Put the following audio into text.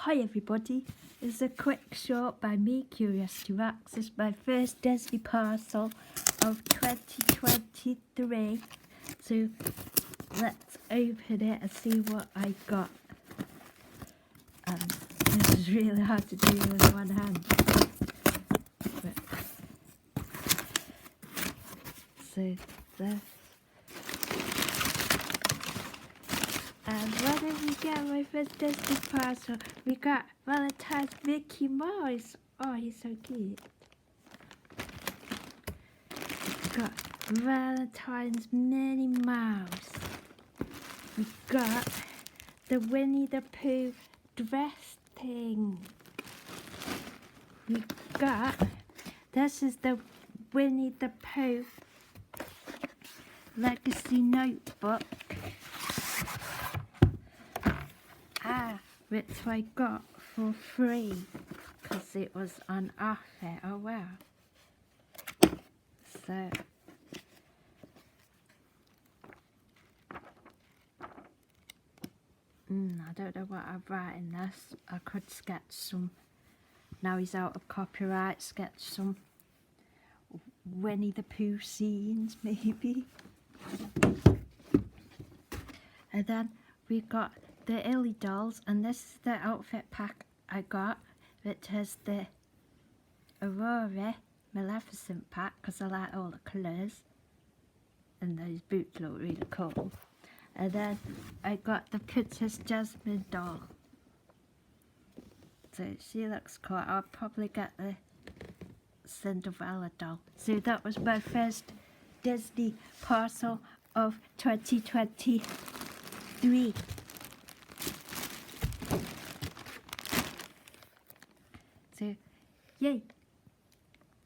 Hi everybody, it's a quick short by me, Curious to Wax. It's my first Disney parcel of 2023. So let's open it and see what I got. This is really hard to do with one hand. So this. And what did we get my first Disney parcel? We got Valentine's Mickey Mouse. Oh, he's so cute. We got Valentine's Minnie Mouse. We got the Winnie the Pooh dress thing. We got, this is the Winnie the Pooh Legacy Notebook. Which I got for free because it was on offer. Oh wow. So I don't know what I write in this. I could sketch some, now he's out of copyright, sketch some Winnie the Pooh scenes maybe. And then we got the Illy dolls, and this is the outfit pack I got, which has the Aurora Maleficent pack because I like all the colours, and those boots look really cool. And then I got the Princess Jasmine doll, so she looks cool. I'll probably get the Cinderella doll. So that was my first Disney parcel of 2023. So, yay!